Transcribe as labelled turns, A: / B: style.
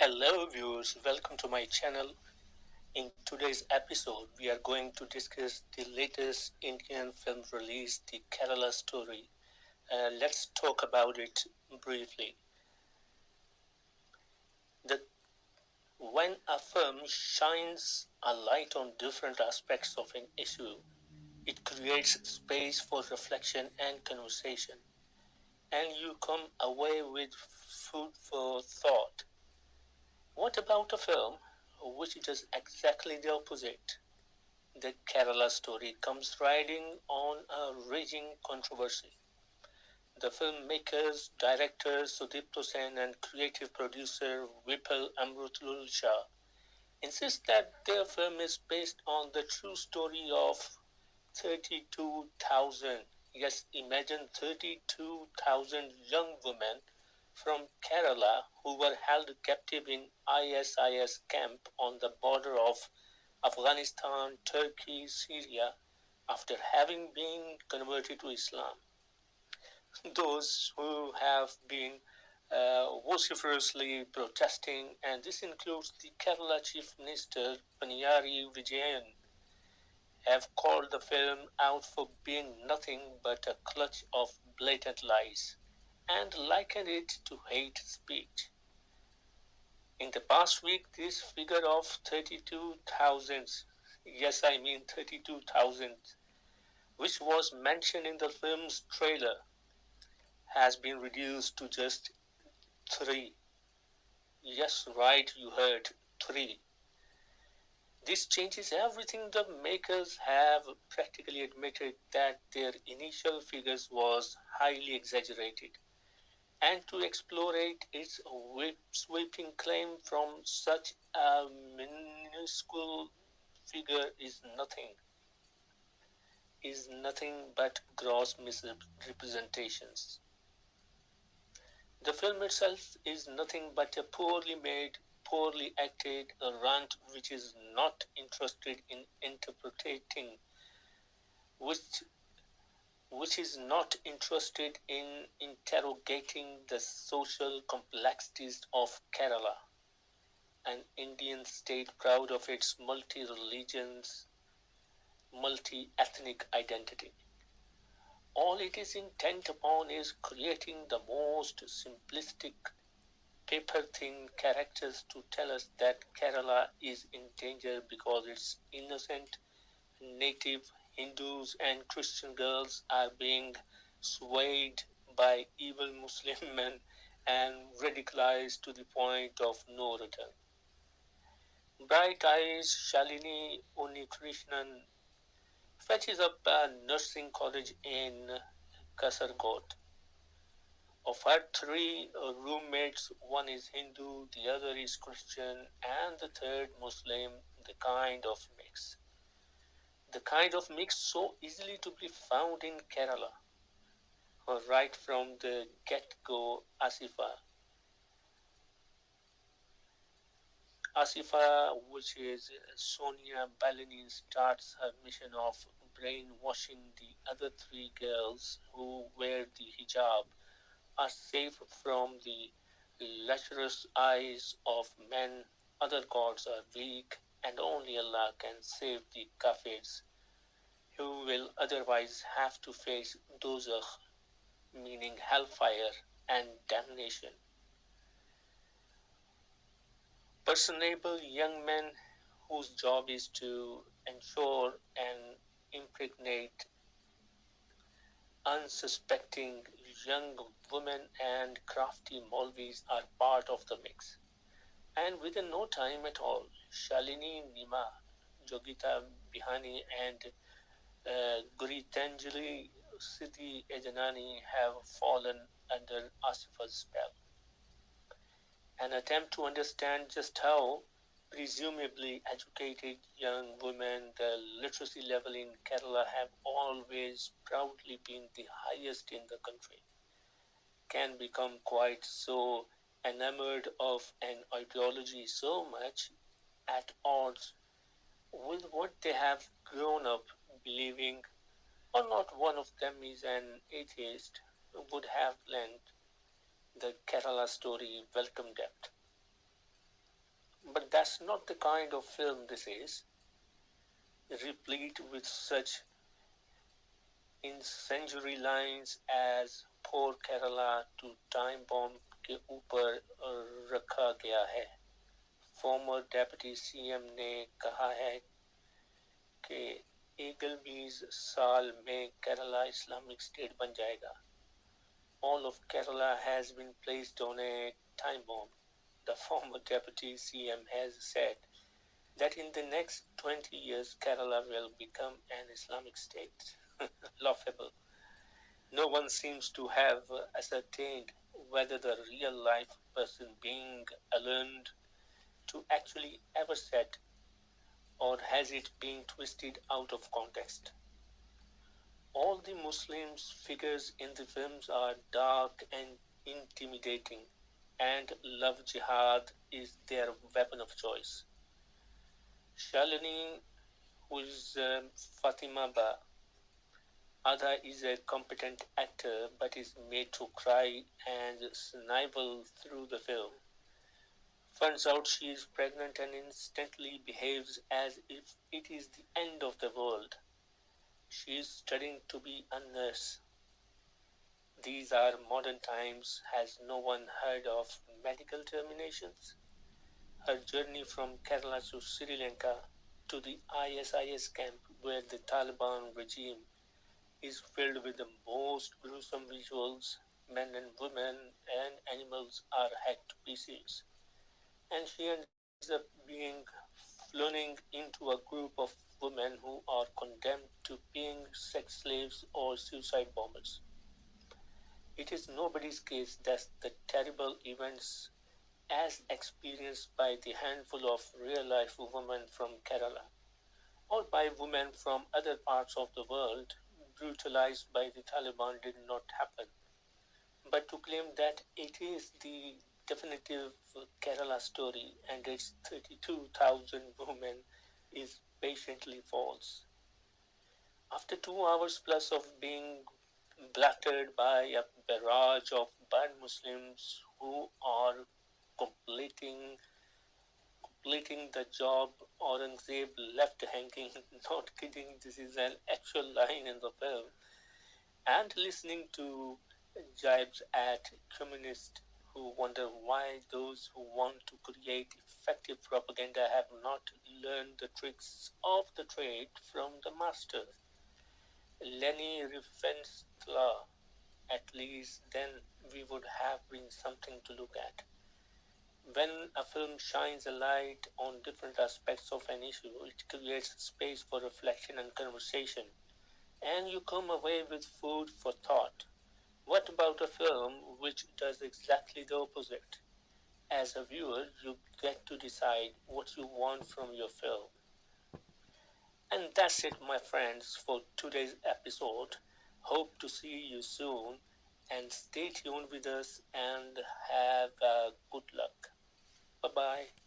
A: Hello viewers, welcome to my channel. In today's episode, we are going to discuss the latest Indian film release, The Kerala Story. Let's talk about it briefly. The, when a film shines a light on different aspects of an issue, it creates space for reflection and conversation, and you come away with food for thought. What about a film which does exactly the opposite? The Kerala Story comes riding on a raging controversy. The filmmakers, director Sudipto Sen and creative producer Vipul Amrutlul Shah insist that their film is based on the true story of 32,000, yes, imagine 32,000 young women from Kerala who were held captive in ISIS camp on the border of Afghanistan, Turkey, Syria after having been converted to Islam. Those who have been vociferously protesting, and this includes the Kerala Chief Minister Paniyari Vijayan, have called the film out for being nothing but a clutch of blatant lies and likened it to hate speech. In the past week, this figure of 32,000, yes, I mean 32,000, which was mentioned in the film's trailer, has been reduced to just three. Yes, right, you heard, three. This changes everything. The makers have practically admitted that their initial figures was highly exaggerated, and to explorate its sweeping claim from such a minuscule figure is nothing but gross misrepresentations. The film itself is nothing but a poorly made, poorly acted rant which is not interested in interpreting, which which is not interested in interrogating the social complexities of Kerala, an Indian state proud of its multi religions, multi ethnic identity. All it is intent upon is creating the most simplistic, paper thin characters to tell us that Kerala is in danger because its innocent native Hindus and Christian girls are being swayed by evil Muslim men and radicalized to the point of no return. Bright eyes Shalini Unikrishnan fetches up a nursing college in Kasargot. Of her three roommates, one is Hindu, the other is Christian, and the third Muslim, the kind of mix. The kind of mix so easily to be found in Kerala. Right from the get-go, Asifa, which is Sonia Balini, starts her mission of brainwashing the other three girls who wear the hijab are safe from the lecherous eyes of men. Other gods are weak, and only Allah can save the kafirs, who will otherwise have to face dozakh, meaning hellfire and damnation. Personable young men whose job is to ensure and impregnate unsuspecting young women and crafty Molvis are part of the mix. And within no time at all, Shalini Nima, Jogita Bihani, and Guritanjali Siddhi Ejanani have fallen under Asifa's spell. An attempt to understand just how presumably educated young women, the literacy level in Kerala have always proudly been the highest in the country, can become quite so enamored of an ideology so much at odds with what they have grown up believing, or not one of them is an atheist, would have lent the Kerala story welcome depth. But that's not the kind of film this is, replete with such incendiary lines as "pour Kerala to time bomb के ऊपर रखा गया है." Former Deputy CM ने कहा है कि अगले साल में केरला इस्लामिक स्टेट बन जाएगा. All of Kerala has been placed on a time bomb. The former Deputy CM has said that in the next 20 years Kerala will become an Islamic state. Laughable. No one seems to have ascertained whether the real life person being learned to actually ever said, or has it been twisted out of context. All the Muslims figures in the films are dark and intimidating, and love jihad is their weapon of choice. Shalini, who is Fatima Ba, Ada is a competent actor but is made to cry and snivel through the film. Finds out she is pregnant and instantly behaves as if it is the end of the world. She is studying to be a nurse. These are modern times. Has no one heard of medical terminations? Her journey from Kerala to Sri Lanka to the ISIS camp where the Taliban regime is filled with the most gruesome visuals. Men and women and animals are hacked to pieces. And she ends up being flown into a group of women who are condemned to being sex slaves or suicide bombers. It is nobody's case that the terrible events as experienced by the handful of real life women from Kerala or by women from other parts of the world brutalized by the Taliban did not happen. But to claim that it is the definitive Kerala story and its 32,000 women is patiently false. After 2 hours plus of being blattered by a barrage of bad Muslims who are completing completing the job Aurangzeb left hanging, not kidding, this is an actual line in the film, and listening to jibes at communists who wonder why those who want to create effective propaganda have not learned the tricks of the trade from the master. Leni Riefenstahl, at least then we would have been something to look at. When a film shines a light on different aspects of an issue, it creates space for reflection and conversation, and you come away with food for thought. What about a film which does exactly the opposite? As a viewer, you get to decide what you want from your film. And that's it, my friends, for today's episode. Hope to see you soon and stay tuned with us and have good luck. Bye bye.